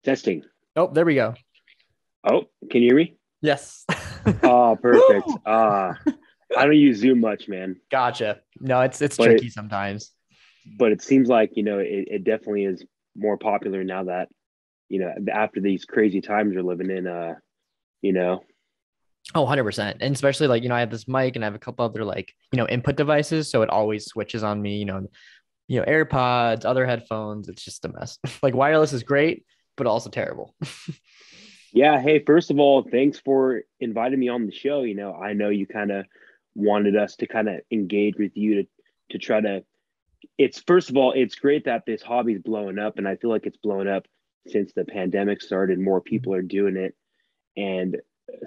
Testing. Oh, there we go. Oh, can you hear me? Yes. Oh, perfect. Woo! I don't use Zoom much, man, Gotcha. No, it's but tricky it sometimes. but it seems like it definitely is more popular now that after these crazy times we're living in. You know, Oh, 100%. And especially like, I have this mic and I have a couple other like, input devices. So it always switches on me, AirPods, other headphones. It's just a mess. Like wireless is great, but also terrible. yeah. Hey, first of all, thanks for inviting me on the show. I know you kind of wanted us to kind of engage with you to try to. It's first of all, it's great that this hobby is blowing up, and I feel like it's blown up since the pandemic started. More people are doing it, and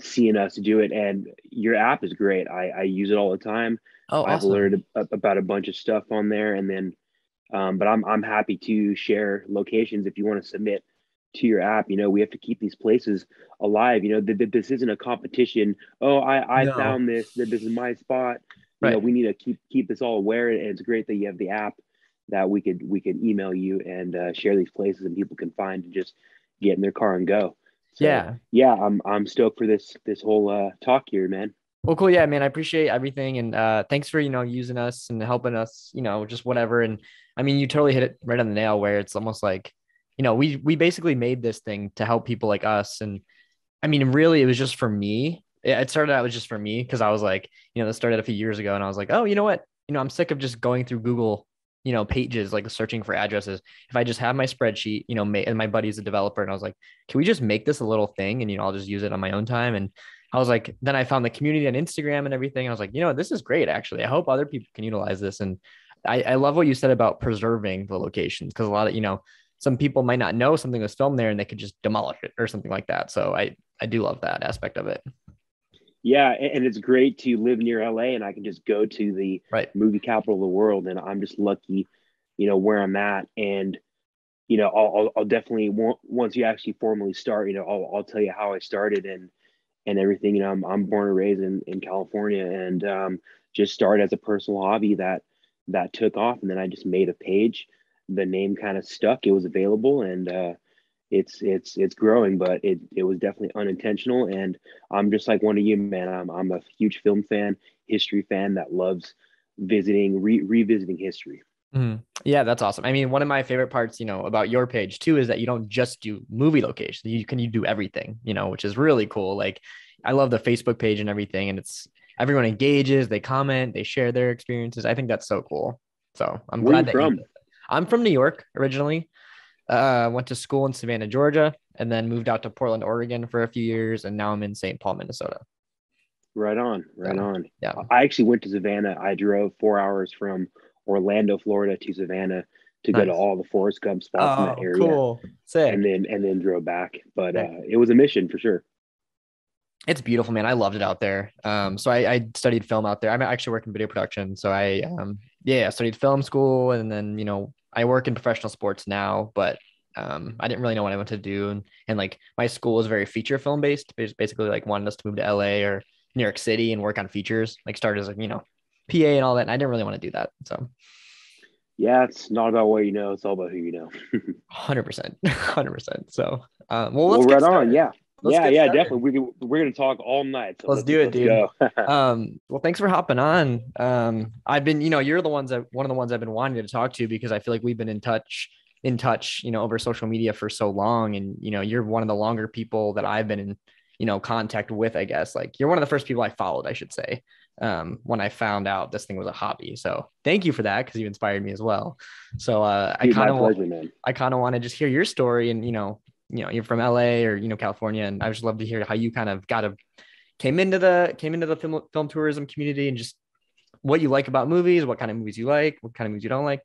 seeing us do it. And your app is great. I use it all the time. Oh, I've awesome. learned about a bunch of stuff on there, and then but I'm happy to share locations if you want to submit to your app. We have to keep these places alive. This isn't a competition. Oh, I No. found this. That this is my spot. Right. We need to keep this all aware. And it's great that you have the app that we could email you and share these places and people can find and just get in their car and go. So Yeah. yeah, I'm stoked for this whole talk here, man. Well, cool. Yeah, man. I appreciate everything. And thanks for, using us and helping us, just whatever. And I mean, you totally hit it right on the nail where it's almost like, we basically made this thing to help people like us. And I mean, really, it was just for me. It started out was just for me because I was like, this started a few years ago, and I was like, oh, you know what? I'm sick of just going through Google, pages like searching for addresses. If I just have my spreadsheet, and my buddy's a developer, and I was like, can we just make this a little thing, and I'll just use it on my own time. And I was like, then I found the community on Instagram and everything. I was like, this is great, actually. I hope other people can utilize this. And I love what you said about preserving the locations because a lot of, some people might not know something was filmed there and they could just demolish it or something like that. So I do love that aspect of it. Yeah, and it's great to live near LA and I can just go to the Right. movie capital of the world and I'm just lucky, where I'm at. And I'll definitely once you actually formally start, I'll tell you how I started and everything. I'm born and raised in California and just started as a personal hobby that took off, and then I just made a page. The name kind of stuck. It was available, and it's growing, but it was definitely unintentional. And I'm just like one of you, man. I'm a huge film fan, history fan that loves revisiting history. Mhm. Yeah, that's awesome. I mean, one of my favorite parts, about your page too, is that you don't just do movie locations. You do everything, which is really cool. Like, I love the Facebook page and everything, and it's everyone engages, they comment, they share their experiences. I think that's so cool. So I'm Where are you glad that you. from? I'm from New York originally. Went to school in Savannah, Georgia, and then moved out to Portland, Oregon for a few years, and now I'm in St. Paul, Minnesota. Right on, right So, on. yeah, I actually went to Savannah. I drove 4 hours from Orlando, Florida to Savannah to go to nice. all the Forrest Gump spots in that Oh, area cool, and sick. then drove back. But Nice. it was a mission for sure. It's beautiful, man. I loved it out there. So I studied film out there. I'm actually working video production. So yeah, I studied film school, and then I work in professional sports now. But I didn't really know what I wanted to do, and like my school was very feature film based. Basically, like wanted us to move to LA or New York City and work on features, like start as like PA and all that. And I didn't really want to do that. So Yeah, it's not about what you know, it's all about who you know. 100%, 100%. So well, Well, let's get right on. started. Yeah. Let's Yeah, get yeah, started. definitely. We're gonna talk all night, so Let's let's do it, let's dude. go. Well, thanks for hopping on. I've been, you're the ones that one of the ones I've been wanting to talk to because I feel like we've been in touch, over social media for so long. And, you're one of the longer people that I've been in, contact with, I guess. Like you're one of the first people I followed, I should say, when I found out this thing was a hobby. So thank you for that because you inspired me as well. So Dude, my pleasure, man. I kind of want to just hear your story and, you're from LA or, California. And I just love to hear how you kind of came into the film tourism community and just what you like about movies, what kind of movies you like, what kind of movies you don't like.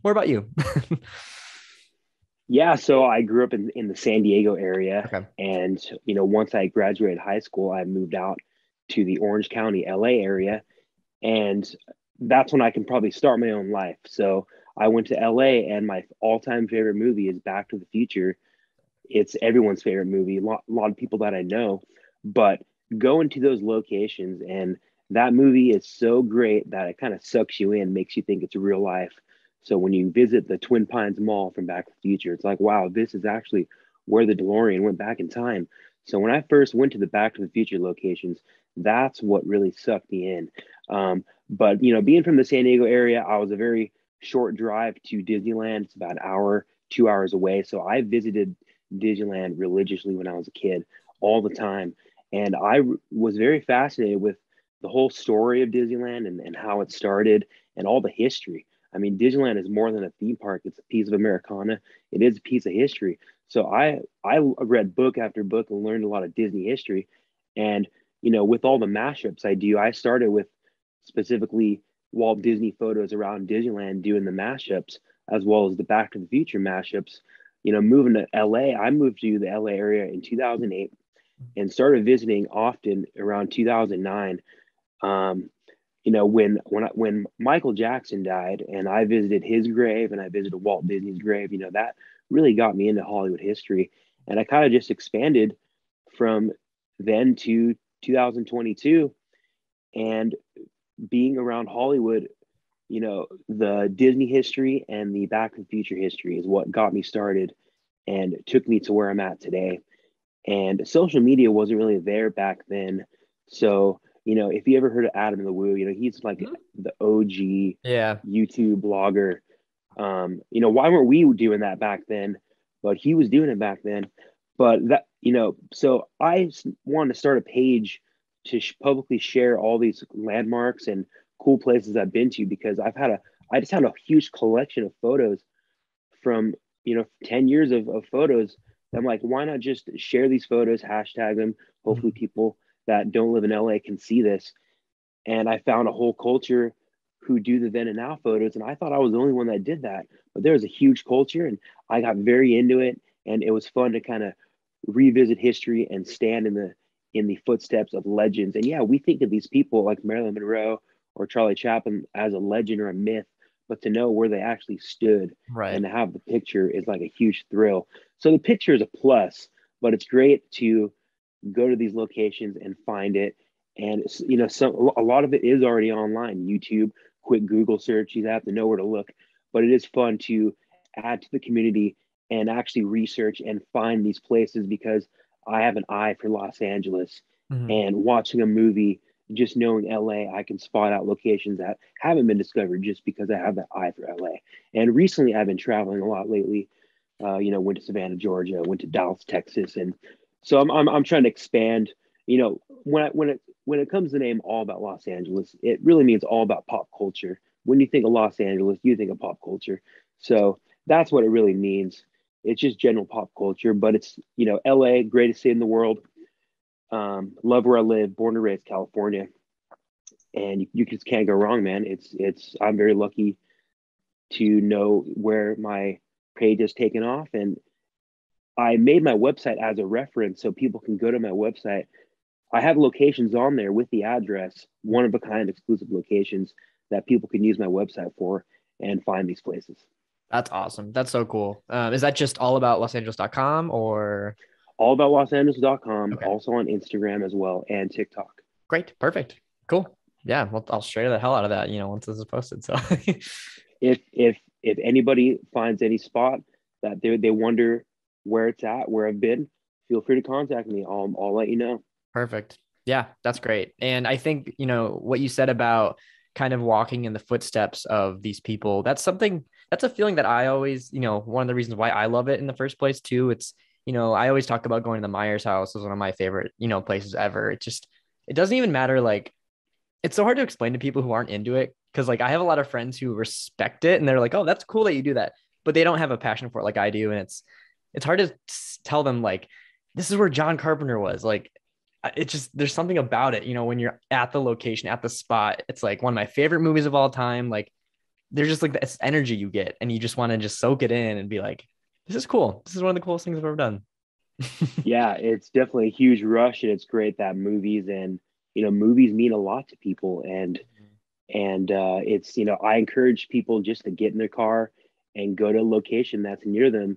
More about you. Yeah, so I grew up in the San Diego area, Okay. and once I graduated high school, I moved out to the Orange County, LA area, and that's when I can probably start my own life. So I went to LA, and my all-time favorite movie is Back to the Future. It's everyone's favorite movie. A lot of people that I know, but go into those locations, and that movie is so great that it kind of sucks you in, makes you think it's real life. So when you visit the Twin Pines Mall from Back to the Future, it's like, wow, this is actually where the DeLorean went back in time. So when I first went to the Back to the Future locations, that's what really sucked me in. But being from the San Diego area, I was a very short drive to Disneyland. It's about an hour, 2 hours away. So I visited Disneyland religiously when I was a kid, all the time. And was very fascinated with the whole story of Disneyland and how it started and all the history. I mean, Disneyland is more than a theme park. It's a piece of Americana. It is a piece of history. So I read book after book and learned a lot of Disney history. And with all the mashups I do, I started with specifically Walt Disney photos around Disneyland, doing the mashups as well as the Back to the Future mashups. Moving to LA, I moved to the LA area in 2008 and started visiting often around 2009. When Michael Jackson died, and I visited his grave and I visited Walt Disney's grave, that really got me into Hollywood history, and I kind of just expanded from then to 2022, and being around Hollywood, the Disney history and the Back to the Future history is what got me started and took me to where I'm at today. And social media wasn't really there back then. So, if you ever heard of Adam the Woo, he's like the OG Yeah. YouTube blogger. Why weren't we doing that back then? But he was doing it back then. But that, so I wanted to start a page to publicly share all these landmarks and cool places I've been to, because I just had a huge collection of photos from 10 years of photos. I'm like, why not just share these photos, hashtag them? Hopefully people that don't live in LA can see this. And I found a whole culture who do the then and now photos, and I thought I was the only one that did that, but there was a huge culture, and I got very into it, and it was fun to kind of revisit history and stand in the footsteps of legends. And yeah, we think of these people like Marilyn Monroe or Charlie Chaplin as a legend or a myth, but to know where they actually stood Right. and to have the picture is like a huge thrill. So the picture is a plus, but it's great to go to these locations and find it. And a lot of it is already online. YouTube, quick Google search, you have to know where to look. But it is fun to add to the community and actually research and find these places, because I have an eye for Los Angeles. Mhm. And watching a movie, just knowing LA, I can spot out locations that haven't been discovered just because I have that eye for LA. And recently, I've been traveling a lot lately. Went to Savannah, Georgia, went to Dallas, Texas, and so I'm trying to expand. When it comes to the name All About Los Angeles, it really means all about pop culture. When you think of Los Angeles, you think of pop culture. So that's what it really means. It's just general pop culture, but it's LA, greatest city in the world. Love where I live, born and raised California, and you just can't go wrong, man. It's I'm very lucky to know where my page has taken off, and I made my website as a reference so people can go to my website. I have locations on there with the address, one of a kind exclusive locations that people can use my website for and find these places. That's awesome. That's so cool. Is that just all about losangeles.com or? All about losangeles.com, Okay, also on Instagram as well, and TikTok. great. Perfect. Cool. Yeah. Well, I'll share the hell out of that, once this is posted. So If anybody finds any spot that they wonder where it's at, where I've been, feel free to contact me. I'll let you know. perfect. Yeah, that's great. And I think, what you said about kind of walking in the footsteps of these people, that's a feeling that I always, one of the reasons why I love it in the first place too. It's, I always talk about going to the Myers house as one of my favorite, places ever. It doesn't even matter. Like, it's so hard to explain to people who aren't into it. Cause like I have a lot of friends who respect it and they're like, oh, that's cool that you do that, but they don't have a passion for it like I do. And it's hard to tell them like, this is where John Carpenter was. Like, there's something about it, when you're at the location, at the spot. It's like one of my favorite movies of all time. Like, there's just like this energy you get, and you just want to just soak it in and be like, this is cool. This is one of the coolest things I've ever done. Yeah, it's definitely a huge rush, and it's great that movies mean a lot to people, and it's I encourage people just to get in their car and go to a location that's near them.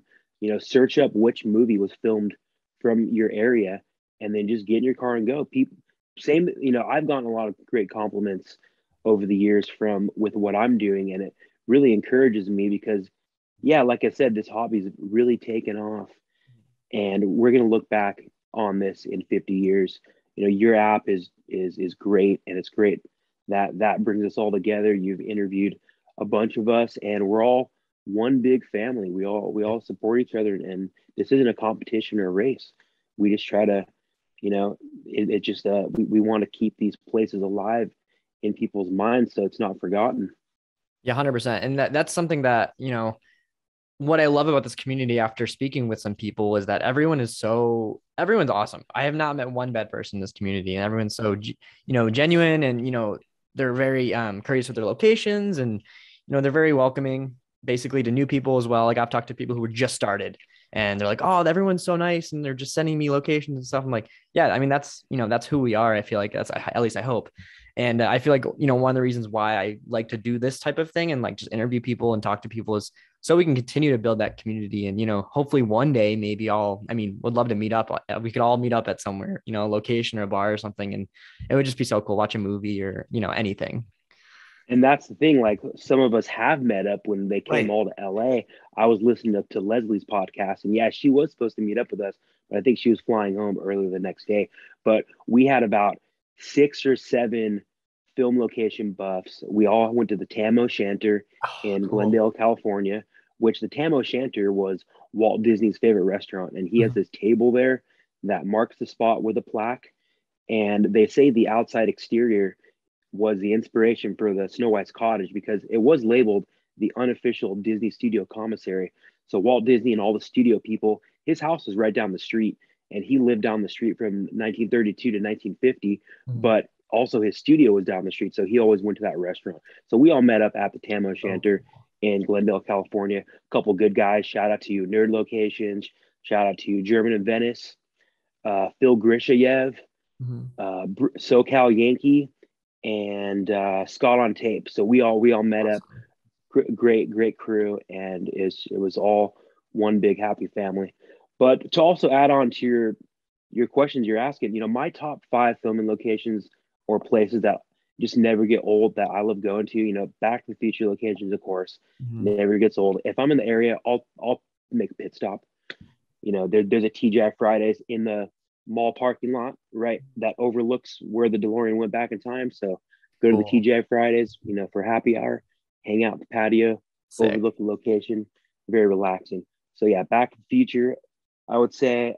Search up which movie was filmed from your area, and then just get in your car and go. People, same. I've gotten a lot of great compliments over the years from with what I'm doing, and it really encourages me because, yeah, like I said, this hobby's really taken off, and we're going to look back on this in 50 years. Your app is great, and it's great that brings us all together. You've interviewed a bunch of us, and we're all one big family. We all support each other, and this isn't a competition or a race. We just try to, it just we want to keep these places alive in people's minds so it's not forgotten. Yeah, 100%. And that's something that, what I love about this community after speaking with some people is that everyone's awesome. I have not met one bad person in this community, and everyone's so, genuine, and, they're very courteous with their locations, and, they're very welcoming basically to new people as well. Like I've talked to people who were just started, and they're like, oh, everyone's so nice, and they're just sending me locations and stuff. I'm like, yeah, I mean, that's who we are. I feel like that's, at least I hope. And I feel like, one of the reasons why I like to do this type of thing and like just interview people and talk to people is so we can continue to build that community. And, hopefully one day, maybe would love to meet up. We could all meet up at somewhere, a location or a bar or something. And it would just be so cool. Watch a movie or, anything. And that's the thing. Like, some of us have met up when they came Right. all to LA. I was listening to Leslie's podcast, and yeah, she was supposed to meet up with us, but I think she was flying home early the next day. But we had about 6 or 7 film location buffs. We all went to the Tam O'Shanter Oh, in cool. Glendale, California, which the Tam O'Shanter was Walt Disney's favorite restaurant. And he has Mhm. this table there that marks the spot with a plaque. And they say the outside exterior was the inspiration for the Snow White's cottage because it was labeled the unofficial Disney studio commissary. So Walt Disney and all the studio people, his house was right down the street, and he lived down the street from 1932 to 1950. Mhm. But also his studio was down the street, so he always went to that restaurant. So we all met up at the Tam Oh, O'Shanter in Glendale, California. A couple good guys. Shout out to you, Nerd Locations. Shout out to you, German in Venice. Phil Grishayev, mhm. SoCal Yankee, and Scott on Tape. So we all met up. Awesome. Great crew, and it was all one big happy family. But to also add on to your questions you're asking, my top 5 filming locations or places that just never get old that I love going to, Back to the Future locations, of course, Mhm. never gets old. If I'm in the area, I'll make a pit stop. There's a TGI Fridays in the mall parking lot, right, that overlooks where the DeLorean went back in time. So go to the Cool. TGI Fridays, for happy hour, hang out at the patio, Sick. overlook the location, very relaxing. So yeah, Back to the Future, I would say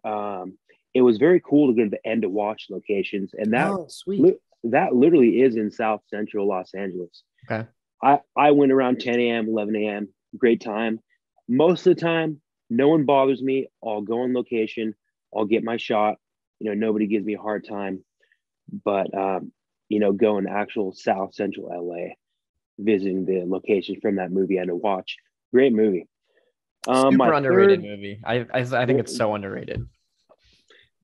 it was very cool to go to the end to watch locations, and Oh, sweet. that literally is in South Central Los Angeles. Okay. I went around 10 a.m., 11 a.m. Great time. Most of the time, no one bothers me. I'll go on location. I'll get my shot. Nobody gives me a hard time. But going to actual South Central LA, visiting the location from that movie and to watch. Great movie. Super My underrated third, movie. I think it's so underrated.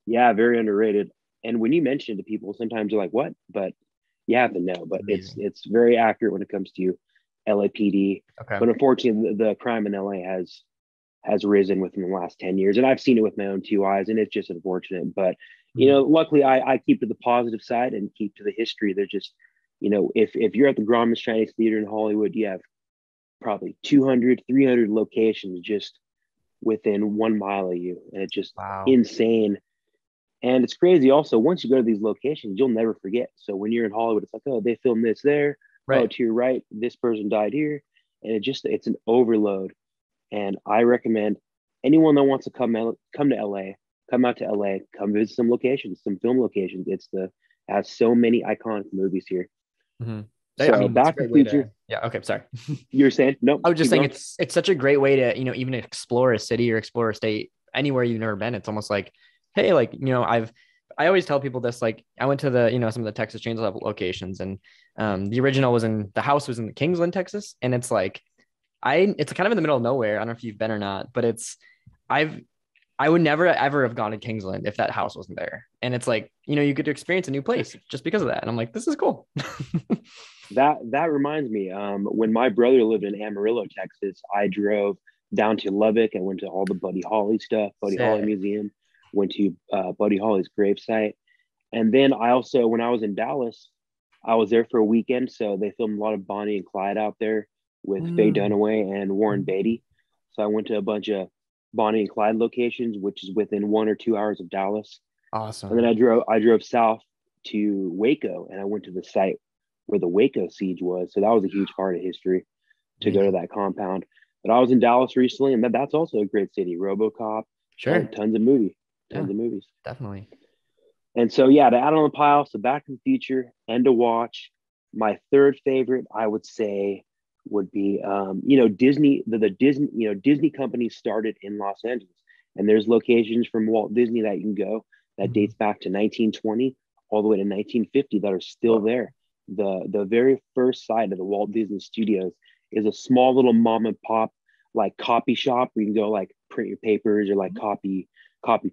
yeah, very underrated. And when you mention it to people, sometimes they're like, "What?" But you have to know. It's But it's amazing. it's very accurate when it comes to LAPD. Okay. But unfortunately, the crime in LA has risen within the last 10 years, and I've seen it with my own 2 eyes, and it's just unfortunate. But Mhm. luckily, I keep to the positive side and keep to the history. They're just, if you're at the Grauman's Chinese Theater in Hollywood, you have probably 200, 300 locations just within 1 mile of you, and it's just Wow. insane. And it's crazy also, once you go to these locations, you'll never forget. So when you're in Hollywood, it's like, oh, they filmed this there. Oh, Right. to your right, this person died here. And it's an overload. And I recommend anyone that wants to come to LA, come out to LA, come visit some locations, some film locations. Has so many iconic movies here. Mhm. I So mean, it's a Back to great the way Future, to, yeah. Okay. Sorry. you're saying? Nope, I was just keep saying going. it's such a great way to, even explore a city or explore a state anywhere you've never been. It's almost like, hey, like, I always tell people this, like I went to some of the Texas Chainsaw locations, and the original the house was in Kingsland, Texas. And it's like, it's kind of in the middle of nowhere. I don't know if you've been or not, but I've, I would never ever have gone to Kingsland if that house wasn't there. And it's like, you get to experience a new place just because of that. And I'm like, this is cool. That reminds me. When my brother lived in Amarillo, Texas, I drove down to Lubbock and went to all the Buddy Holly stuff, Buddy Holly Sick. Museum, went to Buddy Holly's gravesite, and then I also, when I was in Dallas, I was there for a weekend, so they filmed a lot of Bonnie and Clyde out there with Faye Mm. Dunaway and Warren Beatty. So I went to a bunch of Bonnie and Clyde locations, which is within 1 or 2 hours of Dallas. And then Awesome. I drove south to Waco, and I went to the site where the Waco siege was. So that was a huge part of history to go to Amazing. that compound. But I was in Dallas recently, and that's also a great city. RoboCop, Sure. tons Yeah, of movies. definitely. And so, yeah, to add on the pile, so Back to the Future and to watch. My third favorite, I would say, would be, Disney. The Disney, Disney company started in Los Angeles, and there's locations from Walt Disney that you can go that Mhm. dates back to 1920 all the way to 1950 that are still Wow. there. The very first site of the Walt Disney Studios is a small little mom and pop like copy shop where you can go like print your papers or like copy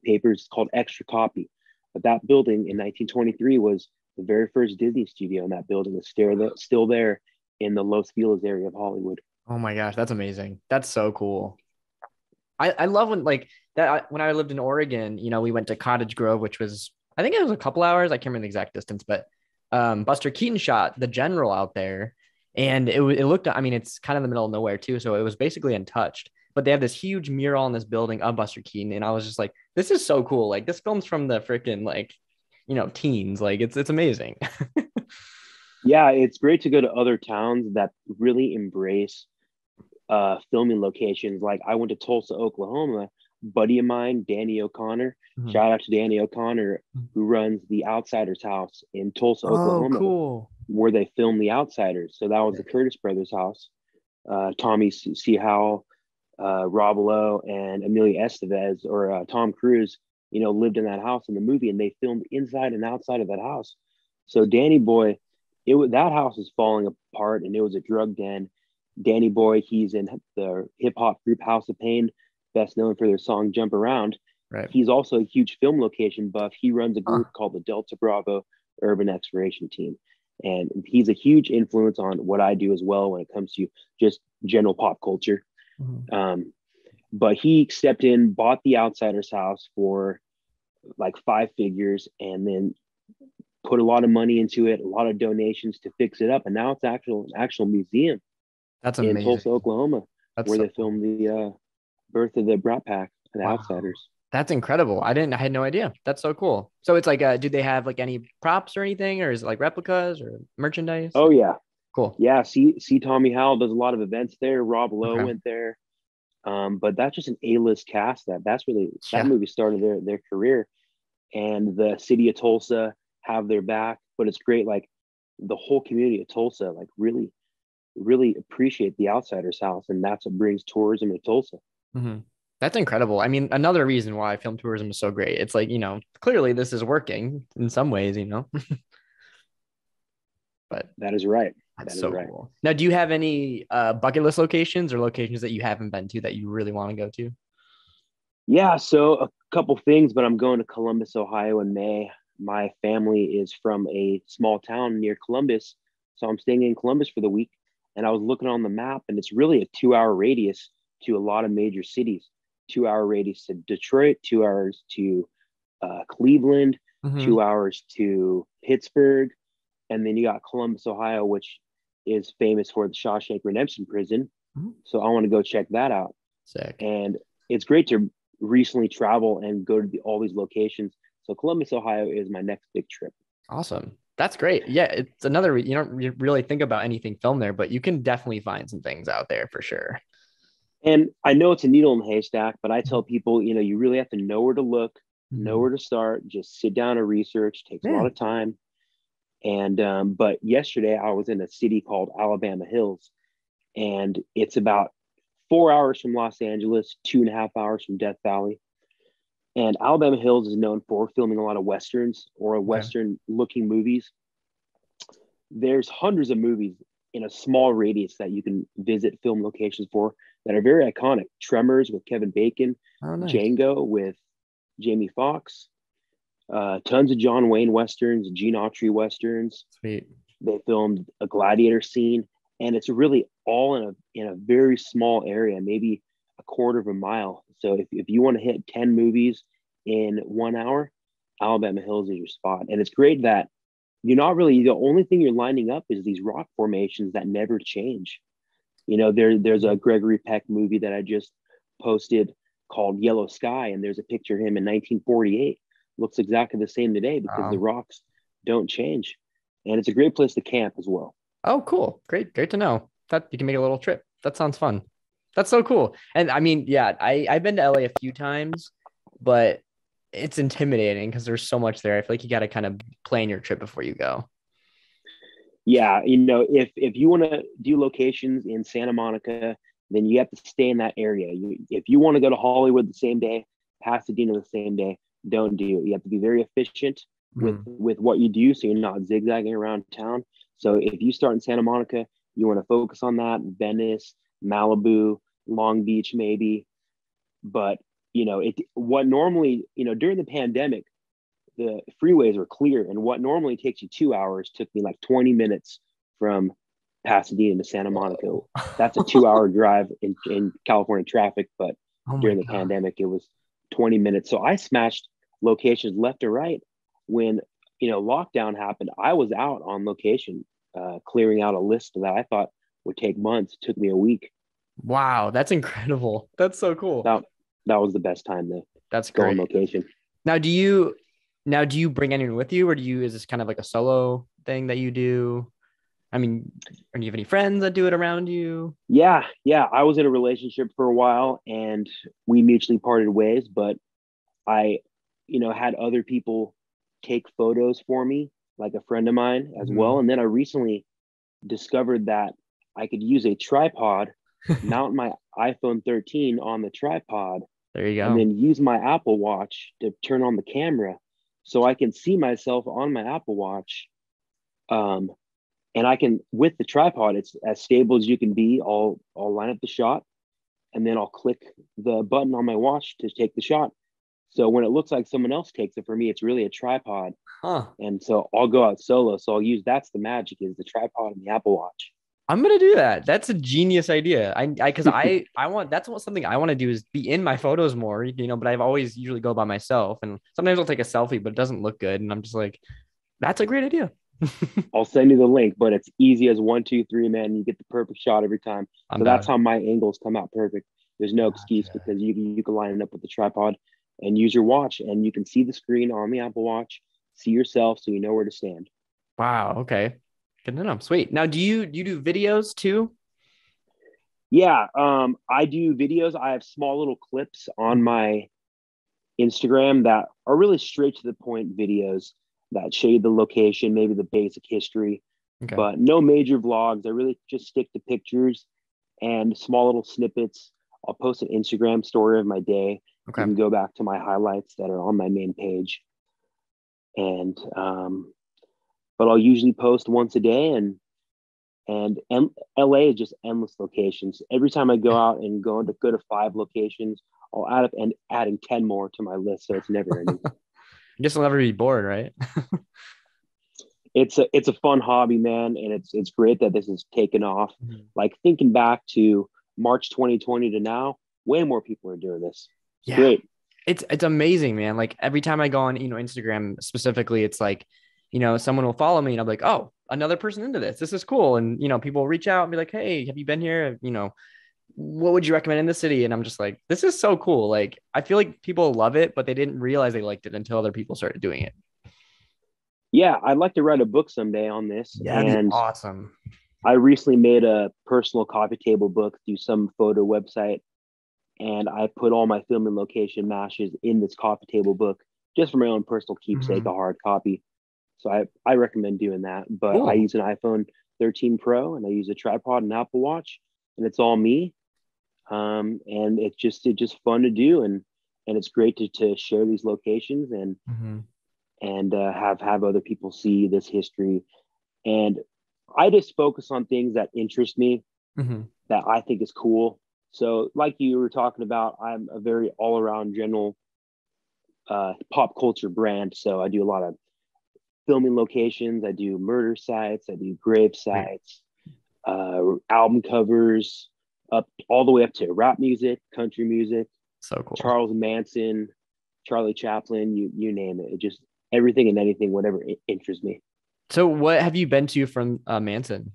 papers. It's called Extra Copy. But that building in 1923 was the very first Disney studio, and that building is still there in the Los Feliz area of Hollywood. Oh my gosh, that's amazing. That's so cool. I love when like that when I lived in Oregon, we went to Cottage Grove, which was I think it was a couple hours. I can't remember the exact distance, but Buster Keaton shot the general out there, and it looked. I mean, it's kind of in the middle of nowhere too, so it was basically untouched. But they have this huge mural in this building of Buster Keaton, and I was just like, this is so cool. Like this film's from the freaking like teens. Like it's amazing. Yeah, it's great to go to other towns that really embrace filming locations. Like I went to Tulsa, Oklahoma. Buddy of mine, Danny O'Connor. Mhm. Shout out to Danny O'Connor, who runs the Outsiders House in Tulsa, Oh, Oklahoma, cool. where they filmed the Outsiders. So that was the Curtis brothers' house. Tommy C. Howell, Rob Lowe, and Amelia Estevez or Tom Cruise, lived in that house in the movie, and they filmed inside and outside of that house. So Danny Boy, that house is falling apart, and it was a drug den. Danny Boy, he's in the hip hop group House of Pain, best known for their song "Jump Around." Right. He's also a huge film location buff. He runs a Huh. group called the Delta Bravo Urban Exploration Team, and he's a huge influence on what I do as well when it comes to just general pop culture. Mhm. Um, but he stepped in, bought the Outsiders house for like 5 figures, and then put a lot of money into it, a lot of donations to fix it up, and now it's actual museum That's in Tulsa, amazing. Oklahoma, That's where so they cool. filmed the birth of the Brat Pack, the Wow. Outsiders. That's incredible. I had no idea. That's so cool. So it's like, do they have like any props or anything, or is it like replicas or merchandise? Oh yeah, Cool. yeah. See, Tommy Howell does a lot of events there. Rob Lowe Okay. went there, but that's just an A-list cast. That's really that Yeah. movie started their career, and the city of Tulsa have their back. But it's great, like the whole community of Tulsa, like really appreciate the Outsiders house, and that's what brings tourism to Tulsa. Hmm. That's incredible. I mean, another reason why film tourism is so great. It's like, clearly this is working in some ways, but That is right. that's That is so right. cool. Now, do you have any bucket list locations or locations that you haven't been to that you really want to go to? Yeah, so a couple things, but I'm going to Columbus, Ohio in May. My family is from a small town near Columbus, so I'm staying in Columbus for the week. And I was looking on the map, and it's really a 2 hour radius to a lot of major cities. 2 hour radius to Detroit, 2 hours to Cleveland, Hmm. 2 hours to Pittsburgh, and then you got Columbus, Ohio, which is famous for the Shawshank Redemption prison. So I want to go check that out. Sick. And it's great to recently travel and go to all these locations. So Columbus, Ohio is my next big trip. Awesome. That's great. Yeah, it's another, you don't really think about anything filmed there, but you can definitely find some things out there for sure. And I know it's a needle in the haystack, but I tell people, you really have to know where to look, know Mhm. where to start, just sit down and research. Takes a lot Yeah. of time. And but yesterday I was in a city called Alabama Hills, and it's about 4 hours from Los Angeles, 2.5 hours from Death Valley. And Alabama Hills is known for filming a lot of westerns or Okay. western looking movies. There's hundreds of movies in a small radius that you can visit film locations for that are very iconic. Tremors with Kevin Bacon, Oh, nice. Django with Jamie Foxx, tons of John Wayne westerns, Gene Autry westerns. Sweet. They filmed a gladiator scene, and it's really all in a very small area, maybe a quarter of a mile. So if you want to hit 10 movies in 1 hour, Alabama Hills is your spot. And it's great that you're not really the only thing you're lining up is these rock formations that never change. There's a Gregory Peck movie that I just posted called Yellow Sky, and there's a picture of him in 1948. Looks exactly the same today because the Wow. rocks don't change, and it's a great place to camp as well. Oh, cool. Great to know. That you can make a little trip. That sounds fun. That's so cool. And I mean, yeah, I've been to LA a few times, but it's intimidating because there's so much there. I feel like you got to kind of plan your trip before you go. Yeah, if you want to do locations in Santa Monica, then you have to stay in that area. If you want to go to Hollywood the same day, Pasadena the same day, don't do it. You have to be very efficient Mhm. with what you do, so you're not zigzagging around town. So if you start in Santa Monica, you want to focus on that. Venice, Malibu, Long Beach, maybe. But it what normally during the pandemic, the freeways were clear, and what normally takes you 2 hours took me like 20 minutes from Pasadena to Santa Monica. Whoa. That's a 2 hour drive in California traffic, but Oh my during the God. pandemic, it was 20 minutes. So I smashed locations left or right. When lockdown happened, I was out on location, clearing out a list that I thought would take months. It took me a week. Wow, that's incredible. That's so cool. That was the best time to That's go on great. location. Now, do you bring anyone with you, or is this kind of like a solo thing that you do? I mean, or do you have any friends that do it around you? Yeah. I was in a relationship for a while, and we mutually parted ways, but I, had other people take photos for me, like a friend of mine as well. Mhm. And then I recently discovered that I could use a tripod, mount my iPhone 13 on the tripod, There you and go. then use my Apple Watch to turn on the camera so I can see myself on my Apple Watch. Um, and I can, with the tripod, it's as stable as you can be. I'll line up the shot, and then I'll click the button on my watch to take the shot. So when it looks like someone else takes it for me, it's really a tripod. Huh. And so I'll go out solo. So I'll use, that's the magic, is the tripod and the Apple Watch. I'm gonna do that. That's a genius idea. Because I want something I want to do is be in my photos more, but I've always usually go by myself, and sometimes I'll take a selfie, but it doesn't look good, and I'm just like, that's a great idea. I'll send you the link, but it's easy as 1, 2, 3, man. You get the perfect shot every time. I'm So that's down. how my angles come out perfect. There's no excuse Gotcha. because you can line it up with the tripod and use your watch, and you can see the screen on the Apple Watch, see yourself, so you know where to stand. Wow. Okay. Good to know. Sweet. Now, do you do videos too? Yeah, I do videos. I have small little clips on Mhm. my Instagram that are really straight to the point videos that show you the location, maybe the basic history, Okay. but no major vlogs. I really just stick to pictures and small little snippets. I'll post an Instagram story of my day. You Okay. can go back to my highlights that are on my main page. And, but I'll usually post once a day, and LA is just endless locations. Every time I go out and go to 5 locations, I'll add up and adding 10 more to my list. So it's never ending. I guess I'll never be bored, right? It's a fun hobby, man, and it's great that this has taken off. Mhm. Like thinking back to March 2020 to now, way more people are doing this. It's Yeah. great. It's amazing, man. Like every time I go on, Instagram specifically, it's like, someone will follow me and I'm like, oh, another person into this. This is cool. And people will reach out and be like, hey, have you been here? What would you recommend in the city? And I'm just like, this is so cool. Like I feel like people love it, but they didn't realize they liked it until other people started doing it. Yeah, I'd like to write a book someday on this, Yeah, that'd be and awesome. I recently made a personal coffee table book through some photo website, and I put all my film and location mashes in this coffee table book just for my own personal keepsake, Mhm. a hard copy. So I recommend doing that. But I Cool. use an iPhone 13 Pro, and I use a tripod and Apple Watch, and it's all me. And it's just fun to do, and it's great to share these locations, Mhm. and have other people see this history. And I just focus on things that interest me, Mhm. that I think is cool. So, like you were talking about, I'm a very all around general pop culture brand. So I do a lot of filming locations. I do murder sites. I do grave Sweet. sites, album covers, up all the way up to rap music, country music, So cool. Charles Manson, Charlie Chaplin. You name it. It just everything and anything, whatever interests me. So what have you been to from Manson?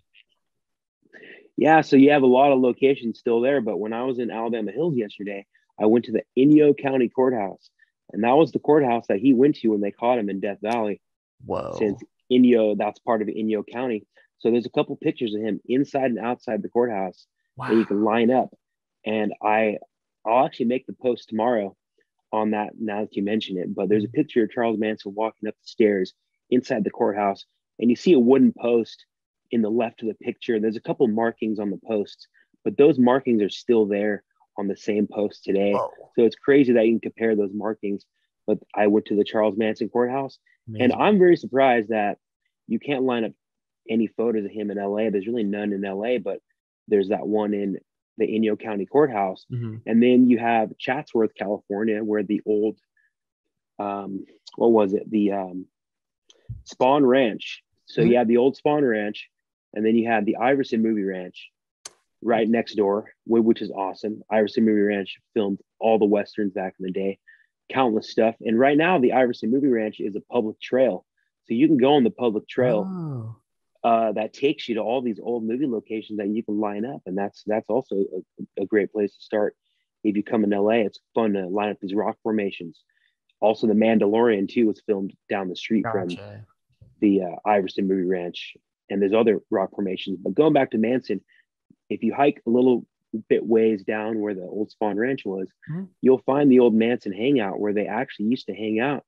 Yeah, so you have a lot of locations still there. But when I was in Alabama Hills yesterday, I went to the Inyo County Courthouse, and that was the courthouse that he went to when they caught him in Death Valley. Whoa. Since Inyo, that's part of Inyo County. So there's a couple pictures of him inside and outside the courthouse that you Wow. can line up. And I'll actually make the post tomorrow on that now that you mention it. But there's a picture of Charles Manson walking up the stairs inside the courthouse, and you see a wooden post in the left of the picture. There's a couple markings on the posts, but those markings are still there on the same post today. Whoa. So it's crazy that you can compare those markings. But I went to the Charles Manson courthouse, and Amazing. I'm very surprised that you can't line up any photos of him in LA. There's really none in LA, but there's that one in the Inyo County Courthouse. Mm-hmm. And then you have Chatsworth, California, where the old, what was it? The Spawn Ranch. So Mm-hmm. you have the old Spawn Ranch, and then you have the Iverson Movie Ranch right next door, which is awesome. Iverson Movie Ranch filmed all the Westerns back in the day, countless stuff. And right now, the Iverson Movie Ranch is a public trail. So you can go on the public trail that takes you to all these old movie locations that you can line up. And that's also a great place to start. If you come in LA, it's fun to line up these rock formations. Also, The Mandalorian, too, was filmed down the street from the Iverson Movie Ranch. And there's other rock formations. But going back to Manson, if you hike a little bit ways down where the old Spawn Ranch was, you'll find the old Manson hangout where they actually used to hang out.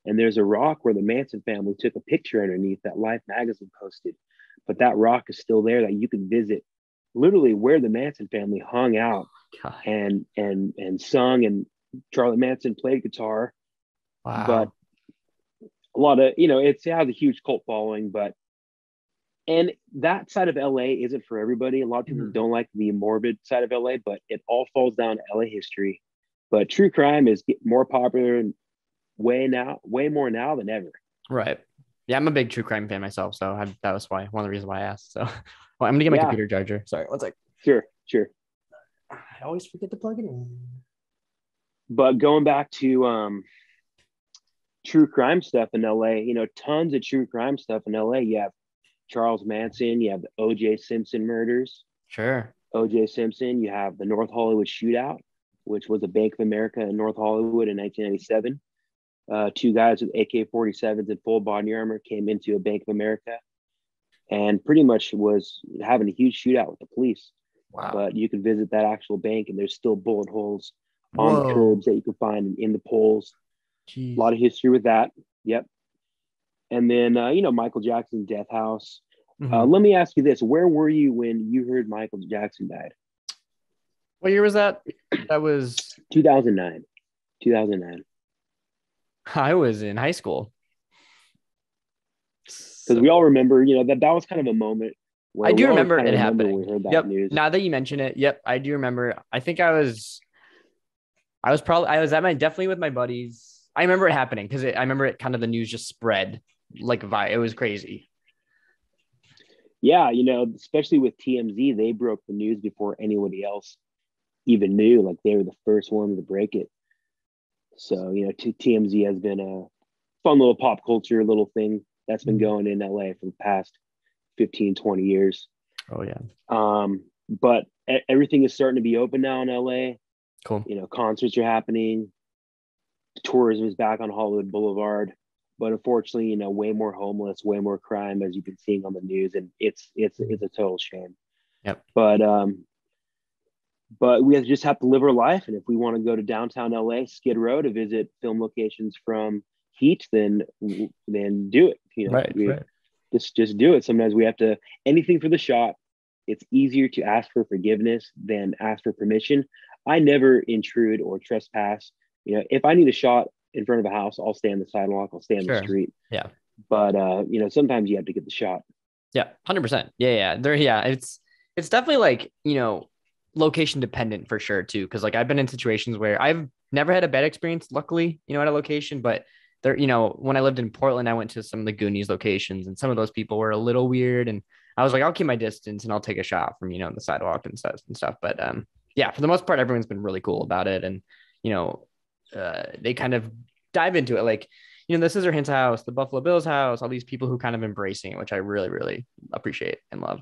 And there's a rock where the Manson family took a picture underneath that Life magazine posted. But that rock is still there that you can visit, literally where the Manson family hung out and sung, and Charlie Manson played guitar. Wow. But a lot of, it has a huge cult following, and that side of LA isn't for everybody. A lot of people don't like the morbid side of LA, but it all falls down to LA history. But true crime is more popular and way more now than ever. Right. Yeah, I'm a big true crime fan myself, so that was one of the reasons why I asked. So, well, I'm gonna get my computer charger. Sorry, one sec. Sure. I always forget to plug it in. But going back to true crime stuff in LA, tons of true crime stuff in LA. You have Charles Manson, you have the O.J. Simpson murders. Sure. O.J. Simpson, you have the North Hollywood shootout, which was a Bank of America in North Hollywood in 1997. Two guys with AK-47s and full body armor came into a Bank of America and pretty much was having a huge shootout with the police. Wow. But you can visit that actual bank, and there's still bullet holes on the curbs that you can find in the poles. Jeez. A lot of history with that. Yep. And then, Michael Jackson's death house. Let me ask you this. Where were you when you heard Michael Jackson died? What year was that? That was 2009. 2009. I was in high school. Because we all remember, that was kind of a moment. I do remember it happening. When we heard that news. Now that you mention it, yep, I do remember. I think I was definitely with my buddies. I remember it happening because I remember it kind of the news just spread it was crazy. Yeah, especially with TMZ, they broke the news before anybody else even knew. Like they were the first ones to break it. So, TMZ has been a fun little pop culture little thing that's been going in LA for the past 15, 20 years. Oh, yeah. But everything is starting to be open now in LA. Cool. Concerts are happening. Tourism is back on Hollywood Boulevard. But unfortunately, way more homeless, way more crime, as you've been seeing on the news. And it's a total shame. Yep. But we just have to live our life. And if we want to go to downtown LA, Skid Row, to visit film locations from Heat, then do it. Right. Just do it. Sometimes we have to, anything for the shot. It's easier to ask for forgiveness than ask for permission. I never intrude or trespass. If I need a shot in front of a house, I'll stay on the sidewalk. I'll stay on the street. Yeah. But, sometimes you have to get the shot. Yeah. 100%. Yeah. It's definitely location dependent for sure too. Cause I've been in situations where I've never had a bad experience, luckily, at a location, but there, when I lived in Portland, I went to some of the Goonies locations and some of those people were a little weird. And I was like, I'll keep my distance and I'll take a shot from, the sidewalk and stuff. But, yeah, for the most part, everyone's been really cool about it. And, they kind of dive into it. The Scissorhands house, the Buffalo Bills house, all these people who kind of embracing it, which I really, really appreciate and love.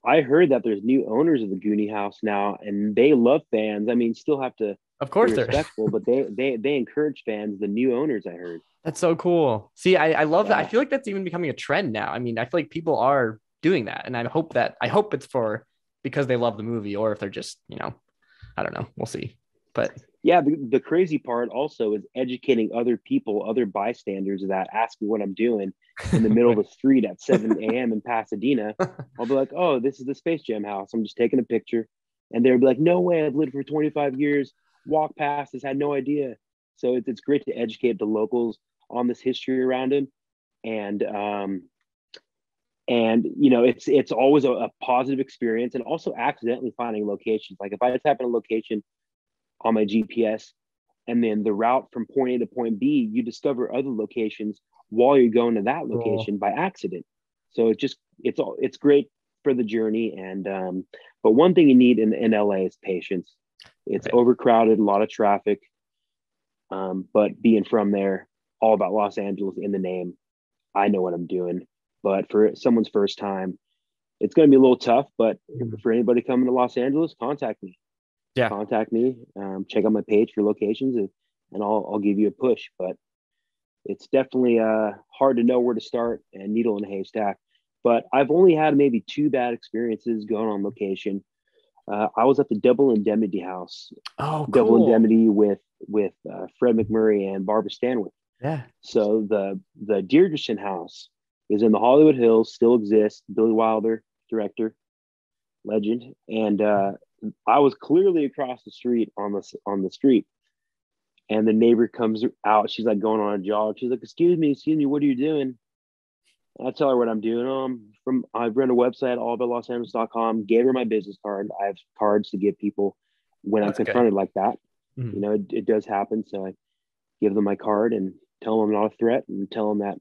I heard that there's new owners of the Goonie house now, and they love fans. I mean, still have to Of be course there is. respectful, but they encourage fans, the new owners, I heard. That's so cool. See, I love that. I Yeah. feel like that's even becoming a trend now. I mean, I feel like people are doing that. And I hope it's for because they love the movie or if they're just, I don't know. We'll see. But Yeah, the crazy part also is educating other people, other bystanders that ask me what I'm doing in the middle of the street at 7 a.m. in Pasadena. I'll be like, oh, this is the Space Jam house. I'm just taking a picture. And they'll be like, no way, I've lived for 25 years, walked past this, had no idea. So it's great to educate the locals on this history around him. And it's always a positive experience, and also accidentally finding locations. Like if I type in a location on my GPS, and then the route from point A to point B, you discover other locations while you're going to that cool. location by accident. So it's great for the journey. And but one thing you need in LA is patience. It's Right. overcrowded, a lot of traffic. But being from there, all about Los Angeles in the name, I know what I'm doing. But for someone's first time, it's going to be a little tough. But Mhm. for anybody coming to Los Angeles, contact me. Yeah, Contact me. Check out my page for locations, and I'll give you a push. But it's definitely hard to know where to start and needle in a haystack. But I've only had maybe two bad experiences going on location. I was at the Double Indemnity House, oh, Double cool. Indemnity with Fred McMurray and Barbara Stanwyck. Yeah. So the Deirdreson House is in the Hollywood Hills, still exists. Billy Wilder, director, legend, and I was clearly across the street on the street, and the neighbor comes out. She's like going on a jog. She's like, excuse me, what are you doing?" I tell her what I'm doing. I've run a website, allaboutlosangeles.com. Gave her my business card. I have cards to give people when I'm That's good. confronted like that. Mhm. It does happen. So I give them my card and tell them I'm not a threat, and tell them that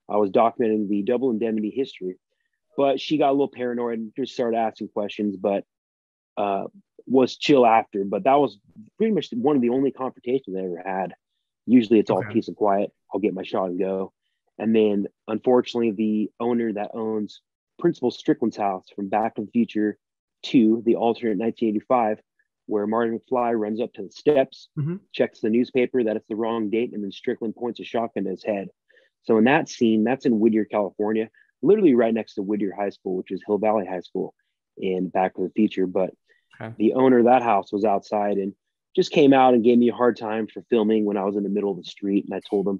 I was documenting the Double Indemnity history. But she got a little paranoid and just started asking questions, but uh, was chill after. But that was pretty much one of the only confrontations I ever had. Usually it's all Okay. peace and quiet. I'll get my shot and go. And then unfortunately, the owner that owns Principal Strickland's house from Back to the Future 2, the alternate 1985, where Marty McFly runs up to the steps, Mhm. checks the newspaper that it's the wrong date, and then Strickland points a shotgun to his head. So in that scene, that's in Whittier, California, literally right next to Whittier High School, which is Hill Valley High School in Back to the Future. But Okay. the owner of that house was outside and just came out and gave me a hard time for filming when I was in the middle of the street. And I told him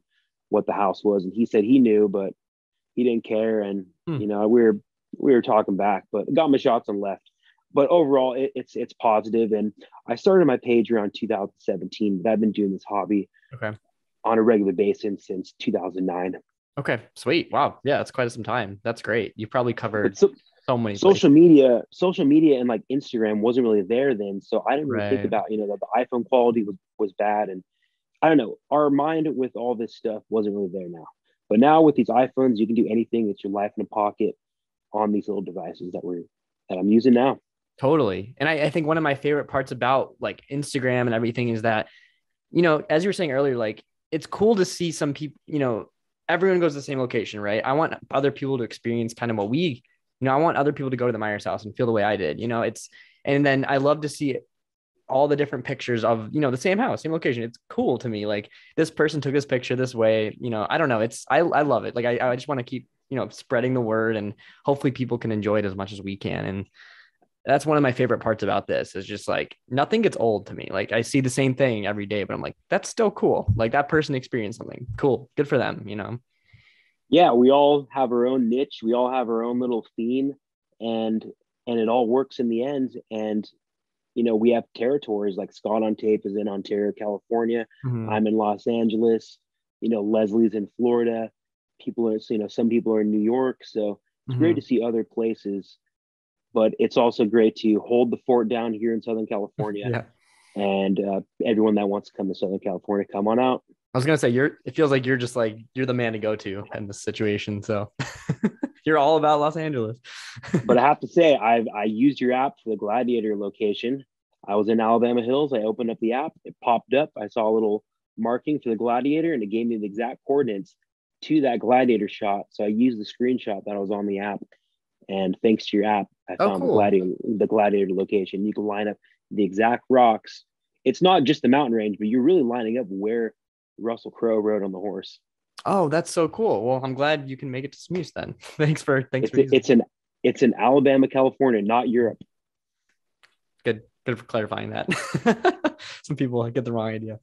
what the house was, and he said he knew, but he didn't care. And Hmm. we were talking back, but got my shots and left. But overall, it's positive. And I started my page around 2017, but I've been doing this hobby Okay. on a regular basis since 2009. Okay. Sweet. Wow. Yeah, that's quite some time. That's great. You probably But covered so many places. social media and like Instagram wasn't really there then, so I didn't really think Right. about that the iPhone quality was bad. And I don't know, our mind with all this stuff wasn't really there now. But now with these iPhones, you can do anything. It's your life in a pocket on these little devices that I'm using now. Totally. And I think one of my favorite parts about like Instagram and everything is that, as you were saying earlier, like it's cool to see some people, everyone goes to the same location, right? I want other people to experience kind of what I want other people to go to the Myers house and feel the way I did, and then I love to see all the different pictures of, the same house, same location. It's cool to me. Like this person took this picture this way, I don't know. I love it. Like I just want to keep, spreading the word and hopefully people can enjoy it as much as we can. And that's one of my favorite parts about this is just like nothing gets old to me. Like I see the same thing every day, but I'm like, that's still cool. Like that person experienced something cool. Good for them. Yeah, we all have our own niche. We all have our own little theme, and it all works in the end. And we have territories like Scott on Tape is in Ontario, California. Mhm. I'm in Los Angeles. Leslie's in Florida. Some people are in New York. So it's great to Mhm. see other places, but it's also great to hold the fort down here in Southern California. Yeah. And everyone that wants to come to Southern California, come on out. I was gonna say it feels like you're the man to go to in this situation. So you're all about Los Angeles. But I have to say, I used your app for the Gladiator location. I was in Alabama Hills. I opened up the app. It popped up. I saw a little marking for the Gladiator, and it gave me the exact coordinates to that Gladiator shot. So I used the screenshot that was on the app, and thanks to your app, I Oh, found cool. the Gladiator location. You can line up the exact rocks it's not just the mountain range, but you're really lining up where Russell Crowe rode on the horse. Oh, that's so cool. Well, I'm glad you can make it to Smuse then. Thanks for using. It's in Alabama, California, not Europe. Good for clarifying that. Some people get the wrong idea.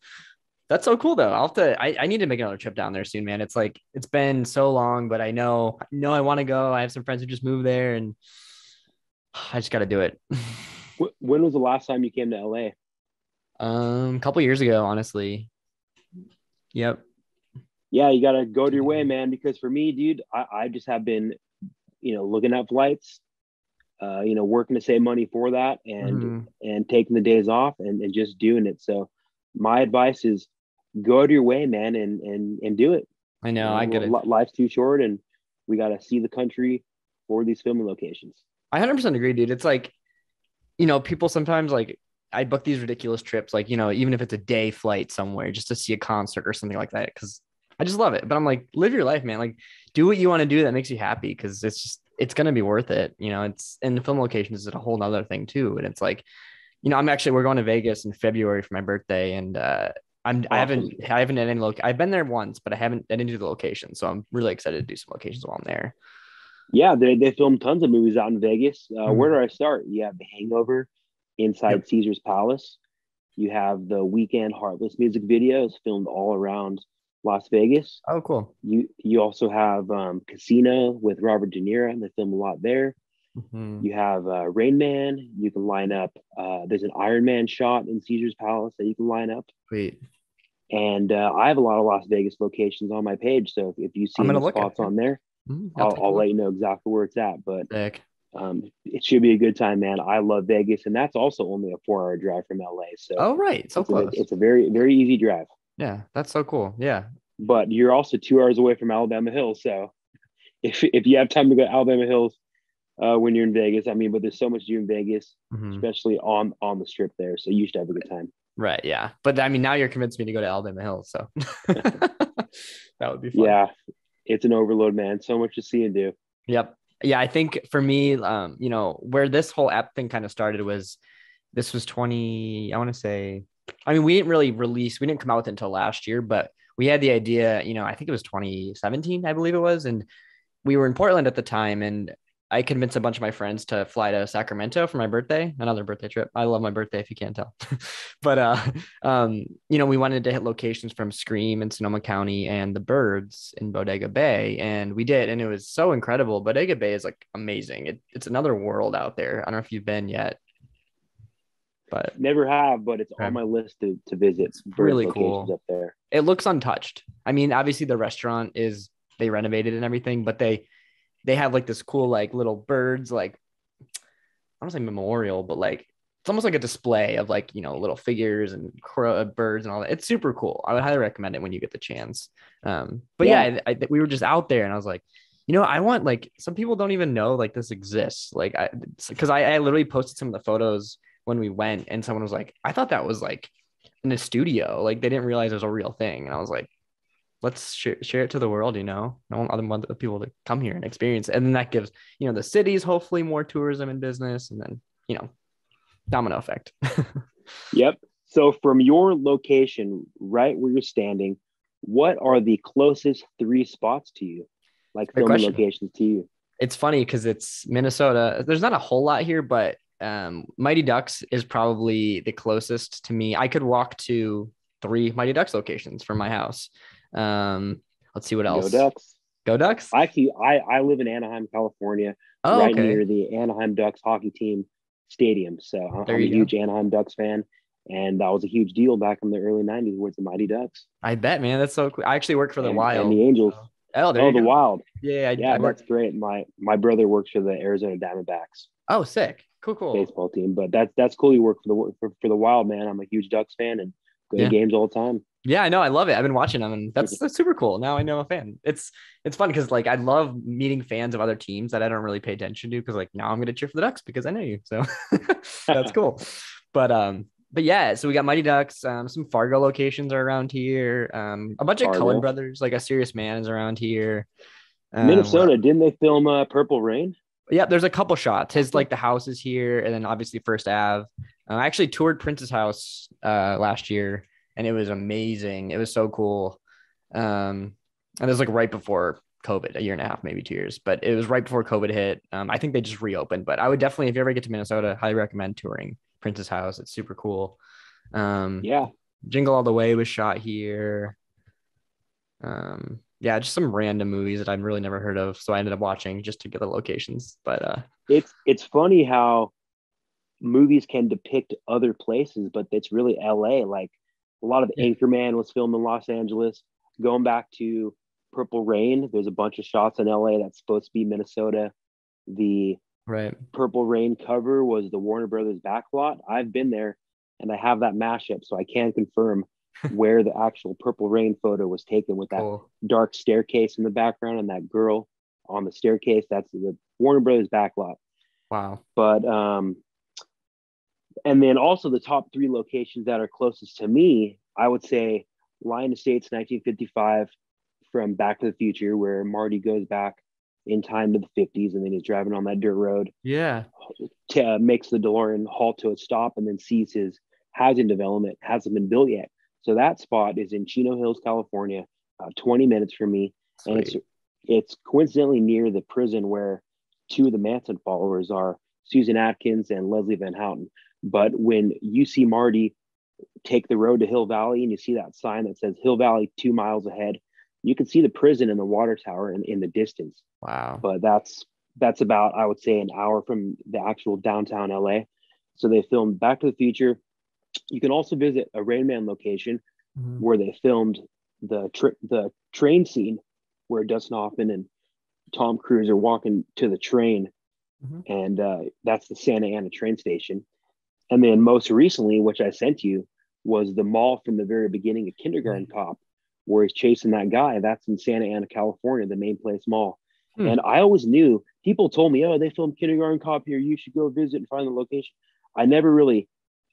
That's so cool though. I need to make another trip down there soon, man. It's like it's been so long, but I know I want to go. I have some friends who just moved there and I just got to do it. When was the last time you came to LA? A couple years ago, honestly. Yep. Yeah, you got to go to your way, man, because for me, dude, I just have been, looking at flights, working to save money for that and taking the days off and just doing it. So my advice is go to your way, man, and do it. I know. I get it. Life's too short and we got to see the country for these filming locations. I 100% agree, dude. It's like, people sometimes like I book these ridiculous trips, like, even if it's a day flight somewhere just to see a concert or something like that. Cause I just love it. But I'm like, live your life, man. Like do what you want to do that makes you happy. Cause it's going to be worth it. And the film locations is a whole nother thing too. And it's like, we're going to Vegas in February for my birthday. And I haven't had any I've been there once, but I haven't been into the location. So I'm really excited to do some locations while I'm there. Yeah. They filmed tons of movies out in Vegas. Where do I start? You have The Hangover inside Caesar's Palace. You have the Weekend Heartless music videos filmed all around Las Vegas. Oh, cool. You also have Casino with Robert De Niro, and they film a lot there. You have Rain Man. You can line up. There's an Iron Man shot in Caesar's Palace that you can line up. Sweet. And I have a lot of Las Vegas locations on my page. So if you see any spots on there, I'll let you know exactly where it's at. But it should be a good time, man. I love Vegas, and that's also only a 4-hour drive from LA. So right, so close. It's a very, very easy drive. Yeah, that's so cool. Yeah, but you're also 2 hours away from Alabama Hills. So if you have time to go to Alabama Hills when you're in Vegas, but there's so much to do in Vegas, especially on the strip there. So you should have a good time. Right. Yeah. But now you're convinced me to go to Alabama Hills. So that would be fun. Yeah. It's an overload, man. So much to see and do. Yep. Yeah. I think for me, where this whole app thing kind of started was 20, I want to say, we didn't come out with it until last year, but we had the idea, I think it was 2017, I believe it was. And we were in Portland at the time. And I convinced a bunch of my friends to fly to Sacramento for my birthday, another birthday trip. I love my birthday, if you can't tell. But, we wanted to hit locations from Scream in Sonoma County and the Birds in Bodega Bay. And we did. And it was so incredible. Bodega Bay is like amazing. It's another world out there. I don't know if you've been yet. But never have, but it's on my list to visit. It's really cool up there. It looks untouched. Obviously the restaurant they renovated and everything, but they have like this cool, like little birds, like I don't say memorial, but like, it's almost like a display of like, little figures and birds and all that. It's super cool. I would highly recommend it when you get the chance. But yeah, we were just out there and I was like, I want, like, some people don't even know like this exists. Like, cause I literally posted some of the photos when we went and someone was like, I thought that was like in a studio. Like they didn't realize it was a real thing. And I was like, let's share it to the world. I want other people to come here and experience it. And then that gives, the cities, hopefully more tourism and business. And then, domino effect. Yep. So from your location, right where you're standing, what are the closest 3 spots to you? Like filming locations to you? It's funny because it's Minnesota. There's not a whole lot here, but Mighty Ducks is probably the closest to me. I could walk to 3 Mighty Ducks locations from my house. Let's see what else. Go Ducks. Actually, I live in Anaheim, California, near the Anaheim Ducks hockey team stadium. So I'm a huge Anaheim Ducks fan. And that was a huge deal back in the early 90s with the Mighty Ducks. I bet, man. That's so cool. I actually work for the Wild. And the Angels. The Wild. Yeah, that's great. My brother works for the Arizona Diamondbacks. Oh, sick. Cool. Baseball team. But that's cool. You work for the Wild, man. I'm a huge Ducks fan and go to games all the time. Yeah, I know. I love it. I've been watching them and that's super cool. Now I know I'm a fan. It's fun because like I love meeting fans of other teams that I don't really pay attention to because like now I'm gonna cheer for the Ducks because I know you. So that's cool. But yeah, so we got Mighty Ducks, some Fargo locations are around here. A bunch of Coen brothers, like A Serious Man is around here. Minnesota, didn't they film Purple Rain? Yeah, there's a couple shots. His like the house is here, and then obviously First Ave. I actually toured Prince's house last year, and it was amazing. It was so cool. And it was like right before COVID, a year and a half, maybe 2 years, but it was right before COVID hit. I think they just reopened, but I would definitely, if you ever get to Minnesota, highly recommend touring Prince's house. It's super cool. Yeah. Jingle All the Way was shot here. Yeah, just some random movies that I've really never heard of. So I ended up watching just to get the locations. But It's funny how movies can depict other places, but it's really LA. Like a lot of yeah, Anchorman was filmed in Los Angeles. Going back to Purple Rain, there's a bunch of shots in LA that's supposed to be Minnesota. The right. Purple Rain cover was the Warner Brothers backlot. I've been there and I have that mashup, so I can confirm where the actual Purple Rain photo was taken with that Cool. dark staircase in the background and that girl on the staircase. That's the Warner Brothers backlot. Wow. But and then also the top three locations that are closest to me, I would say Lion Estates 1955 from Back to the Future, where Marty goes back in time to the 50s and then he's driving on that dirt road, Yeah. makes the DeLorean halt to a stop and then sees his housing development hasn't been built yet. So that spot is in Chino Hills, California, 20 minutes from me. Sweet. And it's coincidentally near the prison where two of the Manson followers are, Susan Atkins and Leslie Van Houten. But when you see Marty take the road to Hill Valley and you see that sign that says Hill Valley 2 miles ahead, you can see the prison and the water tower in the distance. Wow. But that's about, I would say, an hour from the actual downtown LA. So they filmed Back to the Future. You can also visit a Rain Man location where they filmed the train scene where Dustin Hoffman and Tom Cruise are walking to the train, and that's the Santa Ana train station. And then most recently, which I sent you, was the mall from the very beginning of Kindergarten Cop, where he's chasing that guy. That's in Santa Ana, California, the Main Place Mall. And I always knew, people told me, oh, they filmed Kindergarten Cop here, you should go visit and find the location. I never really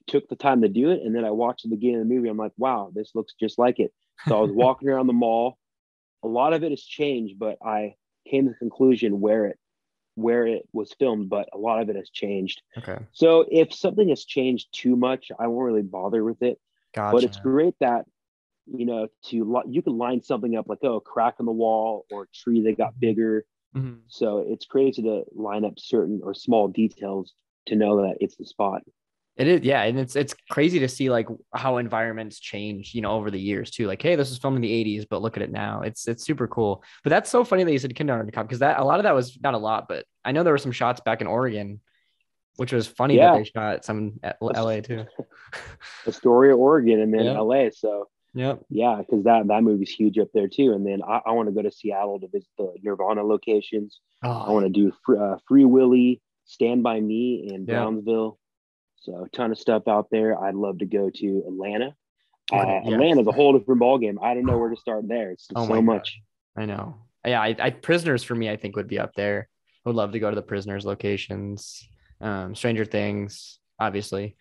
took the time to do it. And then I watched the beginning of the movie. I'm like, wow, this looks just like it. So I was walking around the mall. A lot of it has changed, but I came to the conclusion where it was filmed, but a lot of it has changed. Okay. So if something has changed too much, I won't really bother with it. Gotcha. But it's great that, you can line something up like, oh, a crack in the wall or a tree that got bigger. So it's crazy to line up certain or small details to know that it's the spot. It is, yeah, and it's crazy to see like how environments change, over the years too. Like, hey, this was filmed in the '80s, but look at it now. It's super cool. But that's so funny that you said Kindergarten Cop, because that a lot of that was, not a lot, but I know there were some shots back in Oregon, which was funny that they shot some at LA too. Astoria, Oregon, and then Yep. LA. So Yep. yeah, because that movie's huge up there too. And then I want to go to Seattle to visit the Nirvana locations. I want to do Free Willy, Stand By Me, and Brownsville. So a ton of stuff out there. I'd love to go to Atlanta. Atlanta's a whole different ballgame. I don't know where to start there. It's so much. I know. Yeah, I Prisoners for me, I think would be up there. I would love to go to the Prisoners locations. Stranger Things, obviously.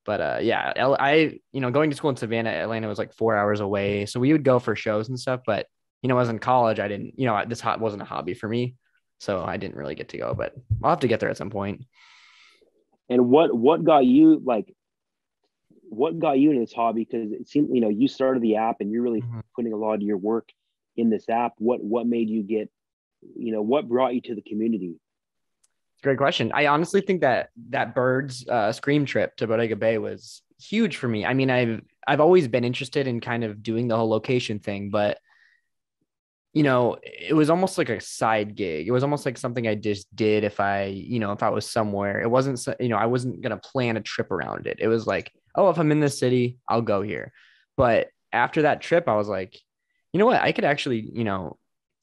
But going to school in Savannah, Atlanta was like 4 hours away. So we would go for shows and stuff. But, I was in college. I didn't, this wasn't a hobby for me. So I didn't really get to go, but I'll have to get there at some point. And what got you into this hobby? Because it seemed, you started the app and you're really putting a lot of your work in this app. What made you get, what brought you to the community? Great question. I honestly think that Bird's Scream trip to Bodega Bay was huge for me. I mean, I've always been interested in kind of doing the whole location thing, but it was almost like a side gig. It was almost like something I just did if I was somewhere. It wasn't, I wasn't going to plan a trip around it. It was like, oh, if I'm in this city, I'll go here. But after that trip, I was like, you know what? I could actually,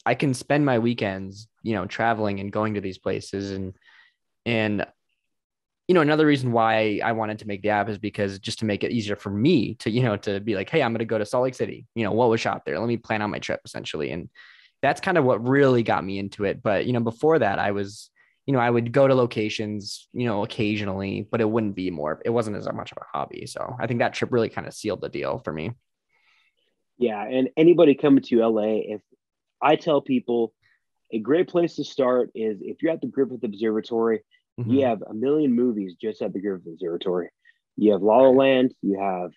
I can spend my weekends, traveling and going to these places. And another reason why I wanted to make the app is because just to make it easier for me to, to be like, hey, I'm going to go to Salt Lake City. What was shot there? Let me plan out my trip essentially. And that's kind of what really got me into it. But, before that I was, I would go to locations, occasionally, but it wasn't as much of a hobby. So I think that trip really kind of sealed the deal for me. Yeah. And anybody coming to LA, if I tell people a great place to start is if you're at the Griffith Observatory, you have a million movies just at the Griffith Observatory. You have La La Land. You have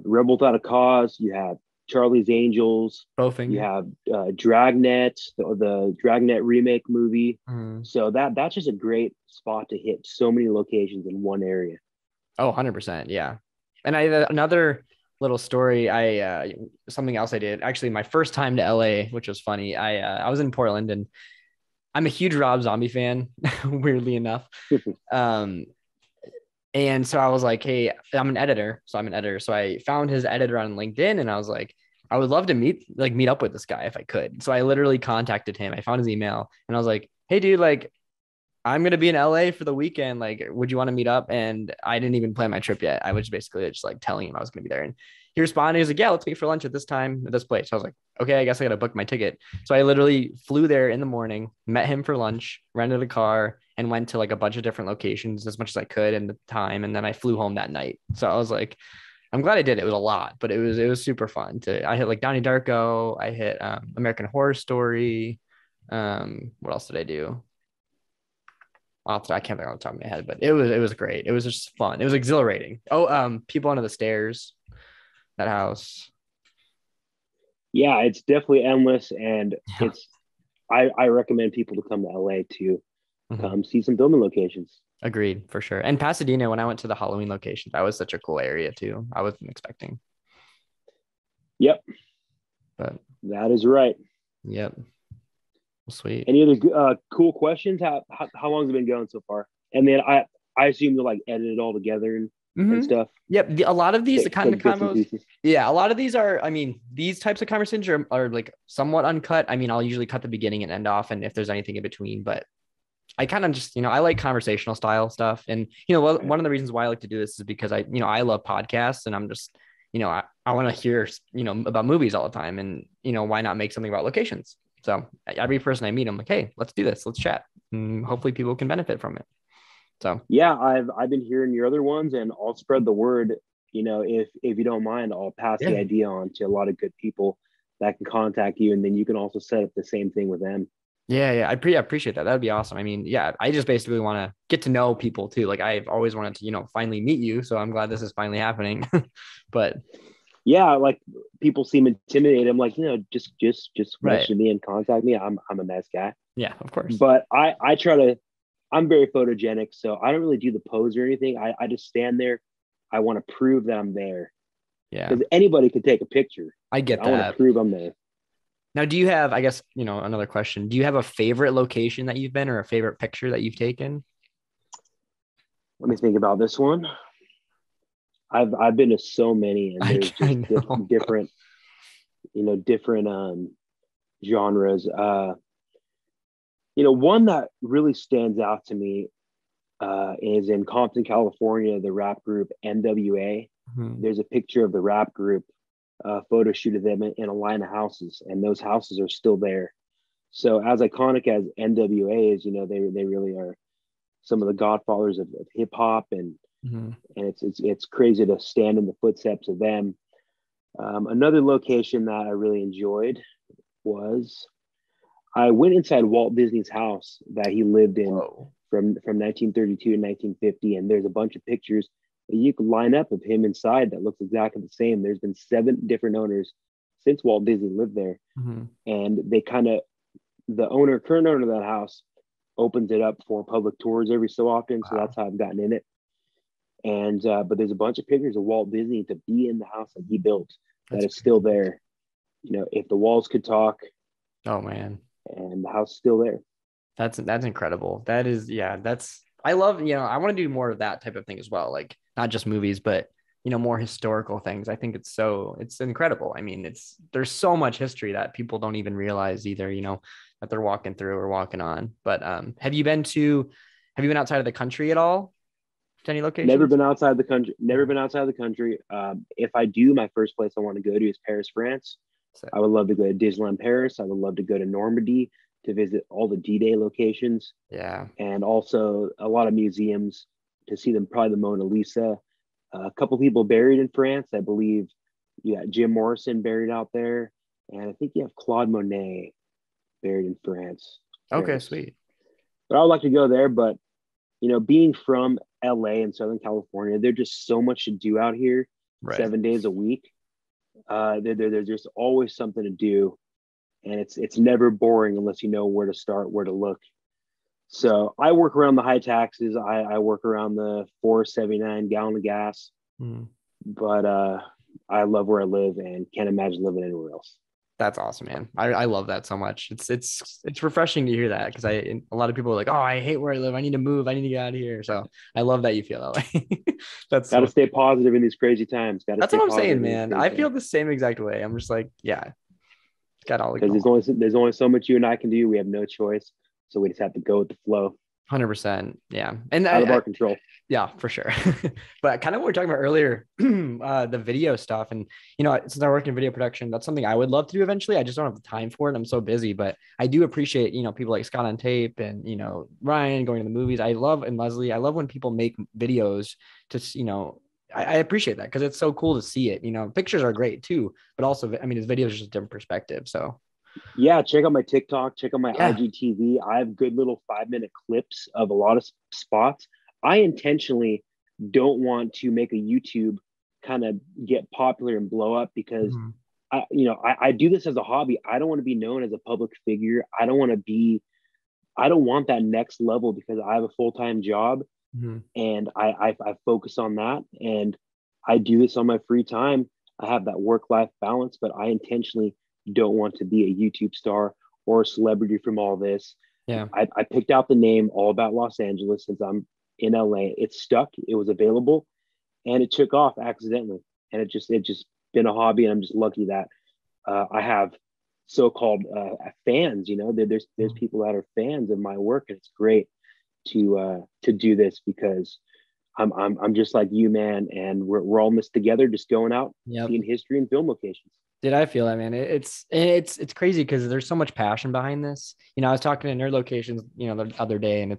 Rebel Without a Cause. You have Charlie's Angels. You Bowfinger. have Dragnet, the Dragnet remake movie. Mhm. So that's just a great spot to hit so many locations in one area. Oh, 100%. Yeah. And I another little story. Something else I did actually my first time to LA, which was funny. I was in Portland and I'm a huge Rob Zombie fan, weirdly enough. Um, and so I was like, hey, I'm an editor. So I'm an editor. So I found his editor on LinkedIn and I was like, I would love to meet up with this guy if I could. So I literally contacted him. I found his email and I was like, hey, dude, like, I'm gonna be in LA for the weekend. Like, would you want to meet up? And I didn't even plan my trip yet. I was basically just like telling him I was gonna be there. And he responded, he was like, yeah, let's meet for lunch at this time at this place. So I was like, okay, I guess I gotta book my ticket. So I literally flew there in the morning, met him for lunch, rented a car, and went to like a bunch of different locations as much as I could in the time. And then I flew home that night. So I was like, I'm glad I did. It was a lot, but it was super fun. I hit like Donnie Darko. I hit American Horror Story. What else did I do? I can't think on the top of my head, but it was great. It was just fun. It was exhilarating. Oh, People Under the Stairs, that house. Yeah, it's definitely endless, and Yeah. I recommend people to come to LA to Mhm. come see some filming locations. Agreed for sure. And Pasadena, when I went to the Halloween location, that was such a cool area too. I wasn't expecting, Yep, but that is right. yep, sweet. Any other cool questions? How long has it been going so far? And then I assume you like edit it all together and Mm-hmm. stuff. Yep. A lot of these kind of Take bits and combos. pieces. Yeah, a lot of these are, I mean, these types of conversations are like somewhat uncut. I mean, I'll usually cut the beginning and end off, and if there's anything in between, but I kind of just, I like conversational style stuff. And, one of the reasons why I like to do this is because I love podcasts and I'm just, I want to hear, about movies all the time. And, why not make something about locations? So every person I meet, I'm like, hey, let's do this. Let's chat. And hopefully people can benefit from it. So, Yeah, I've been hearing your other ones, and I'll spread the word. If you don't mind, I'll pass the yeah. idea on to a lot of good people that can contact you, and then you can also set up the same thing with them. Yeah, yeah, appreciate that. That'd be awesome. I mean, yeah, I just basically want to get to know people too. Like I've always wanted to, finally meet you. So I'm glad this is finally happening. But Yeah, like people seem intimidated. I'm like, just right. message me and contact me. I'm a nice guy, Yeah, of course. but I try to. I'm very photogenic, so I don't really do the pose or anything. I just stand there. I want to prove that I'm there Yeah, because anybody could take a picture, I but get I want to that. prove I'm there. Now, do you have, I guess, another question. Do you have a favorite location that you've been or a favorite picture that you've taken? Let me think about this one. I've been to so many, and there's I just know. different genres. One that really stands out to me is in Compton, California, the rap group NWA. Mhm. There's a picture of the rap group, photo shoot of them in a line of houses, and those houses are still there. So as iconic as NWA is, they really are some of the godfathers of hip hop, Mhm. and it's crazy to stand in the footsteps of them. Another location that I really enjoyed was I went inside Walt Disney's house that he lived in Whoa. from 1932 to 1950, and there's a bunch of pictures that you can line up of him inside that looks exactly the same. There's been 7 different owners since Walt Disney lived there, Mhm. and they current owner of that house, opens it up for public tours every so often. So Wow. that's how I've gotten in it. And but there's a bunch of pictures of Walt Disney to be in the house that he built that That's is still crazy. there. If the walls could talk, Oh man. and the house is still there. That's incredible. That is, yeah, I love, I want to do more of that type of thing as well. Like not just movies, but more historical things. I think it's incredible. I mean, there's so much history that people don't even realize either, that they're walking through or walking on. But have you been outside of the country at all to any Never locations? been outside the country. Never Mhm. been outside the country. If I do, my first place I want to go to is Paris, France. So, I would love to go to Disneyland Paris. I would love to go to Normandy to visit all the D-Day locations, yeah. and also a lot of museums to see them. Probably the Mona Lisa. A couple people buried in France, I believe. You got Jim Morrison buried out there, and I think you have Claude Monet buried in France, Okay, Paris. sweet. But I would like to go there. But being from LA and Southern California, there's just so much to do out here, Right. 7 days a week. There's just always something to do, and it's never boring unless you know where to start, where to look. So I work around the high taxes. I work around the 4.79 gallon of gas, Mm. but I love where I live and can't imagine living anywhere else. That's awesome, man. I love that so much. It's refreshing to hear that because a lot of people are like, oh, I hate where I live. I need to move. I need to get out of here. So I love that you feel that way. That's Got to so, stay positive in these crazy times. Got to that's stay what I'm saying, positive in these man. crazy I times feel the same exact way. I'm just like, yeah, got all because there's only so much you and I can do. We have no choice, so we just have to go with the flow. 100%. Yeah. And Out of our control. yeah, for sure. But kind of what we were talking about earlier, the video stuff. And, since I work in video production, that's something I would love to do eventually. I just don't have the time for it. I'm so busy, but I do appreciate, people like Scott on Tape and, Ryan going to the movies. And Leslie, I love when people make videos I appreciate that because it's so cool to see it. Pictures are great too, but also, I mean, his videos are just a different perspective. So Yeah, check out my TikTok, check out my yeah. IGTV. I have good little 5-minute clips of a lot of spots. I intentionally don't want to make a YouTube kind of get popular and blow up because Mhm. I do this as a hobby. I don't want to be known as a public figure. I don't want that next level because I have a full-time job Mhm. and I focus on that. And I do this on my free time. I have that work-life balance, but I intentionally don't want to be a YouTube star or a celebrity from all this. Yeah. I picked out the name All About Los Angeles since I'm in LA. It stuck, it was available, and it took off accidentally. And it just been a hobby, and I'm just lucky that I have so-called fans. There's people that are fans of my work, and it's great to do this because I'm just like you, man, and we're all in this together, just going out, Yep. seeing history and film locations. Did I feel that, man? It's crazy because there's so much passion behind this. I was talking to Nerd Locations, the other day, and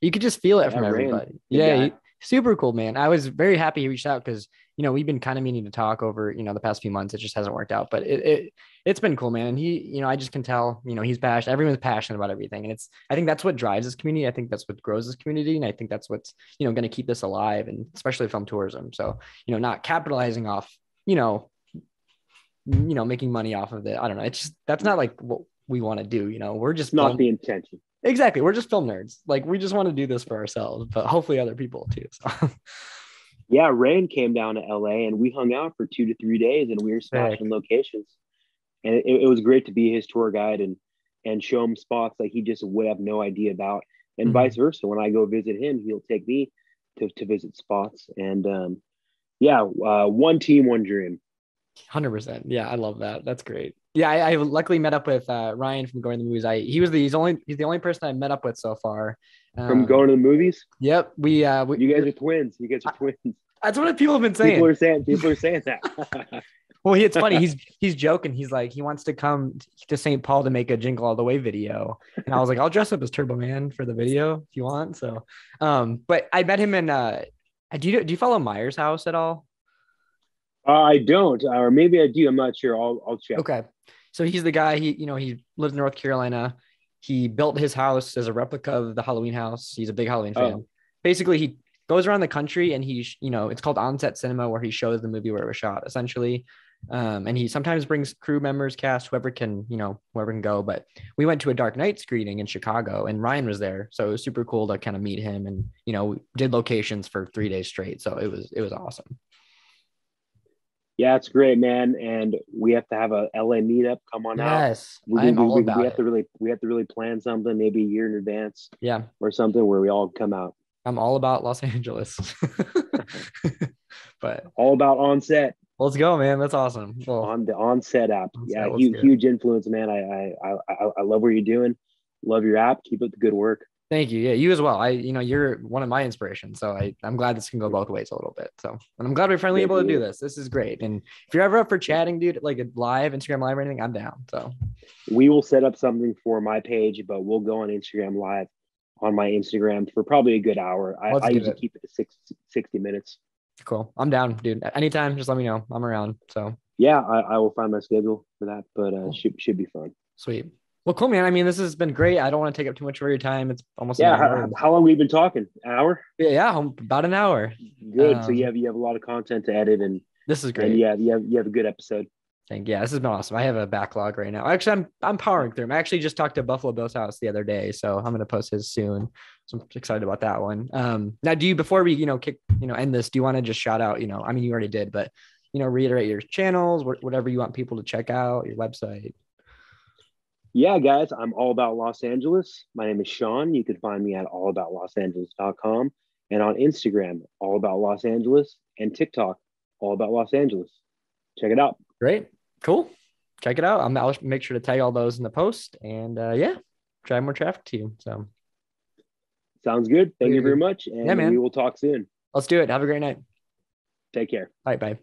you could just feel it Yeah, from Rand, everybody. good Yeah, guy. super cool, man. I was very happy he reached out because we've been kind of meaning to talk over the past few months. It just hasn't worked out, but it's been cool, man. And he, I just can tell, he's passionate. Everyone's passionate about everything, and I think that's what drives this community. I think that's what grows this community, and I think that's what's going to keep this alive, and especially film tourism. So not capitalizing off you know making money off of it. I don't know. It's just that's not like what we want to do. We're just It's not film. the intention. Exactly. We're just film nerds. Like we just want to do this for ourselves, but hopefully other people too. So Yeah, Rand came down to LA and we hung out for 2 to 3 days and we were sick. smashing locations. And it was great to be his tour guide and show him spots like he just would have no idea about, and vice Mhm. versa. When I go visit him, he'll take me to visit spots. And yeah, one team, one dream. 100%. Yeah, I love that. That's great. Yeah, I luckily met up with Ryan from going to the movies. He's the only person I met up with so far. From going to the movies, Yep. you guys are twins. You guys are twins. That's what people have been People saying. are saying that. Well, it's funny. He's joking. He's like he wants to come to St. Paul to make a Jingle All the Way video, and I was like, I'll dress up as Turbo Man for the video if you want. So, but I met him in. Do you follow Myers House at all? I don't, or maybe I do. I'm not sure. I'll check. Okay, so he's the guy. He lives in North Carolina. He built his house as a replica of the Halloween house. He's a big Halloween Oh, fan. Basically, he goes around the country and it's called on-set cinema where he shows the movie where it was shot essentially. And he sometimes brings crew members, cast, whoever can go. But we went to a Dark Knight screening in Chicago and Ryan was there. So it was super cool to kind of meet him and, we did locations for 3 days straight. So it was awesome. yeah, it's great, man. And we have to have a LA meetup. Come on out. Yes, I'm all We about have to it. really plan something, maybe a year in advance Yeah, or something where we all come out. I'm all about Los Angeles. But All about on set, let's go, man. That's awesome. Well, on the on set app. Yeah, let's do it. huge influence, man. I love what you're doing. Love your app. Keep up the good work. Thank you. Yeah, you as well. You're one of my inspirations. So I'm glad this can go both ways a little bit. So, and I'm glad we're finally Great able to to do hear. this. This is great. And if you're ever up for chatting, dude, like a live Instagram live or anything, I'm down. So We will set up something for my page, but we'll go on Instagram live on my Instagram for probably a good hour. let's I do usually it. keep it to 60 minutes. Cool. I'm down, dude. Anytime, just let me know. I'm around. So Yeah, I will find my schedule for that, but cool. should be fun. Sweet. Well, cool, man. I mean, this has been great. I don't want to take up too much of your time. It's almost an Yeah. hour. How long have we been talking? An hour? Yeah, about an hour. Good. So you have a lot of content to edit, This is and great. you have a good episode. Yeah, this has been awesome. I have a backlog right now. Actually, I'm powering through 'em. I actually just talked to Buffalo Bill's house the other day, so I'm gonna post his soon. So I'm excited about that one. Now, do you before we end this? Do you want to just shout out? I mean, you already did, but reiterate your channels, whatever you want people to check out, your website. Yeah, guys, I'm all about Los Angeles. My name is Shaun. You can find me at allaboutlosangeles.com and on Instagram, all about Los Angeles, and TikTok, all about Los Angeles. Check it out. Great, cool. Check it out. I'll make sure to tag all those in the post, and yeah, drive more traffic to you. So sounds good. Thank you very much, yeah, and we man. will talk soon. Let's do it. Have a great night. Take care. Bye.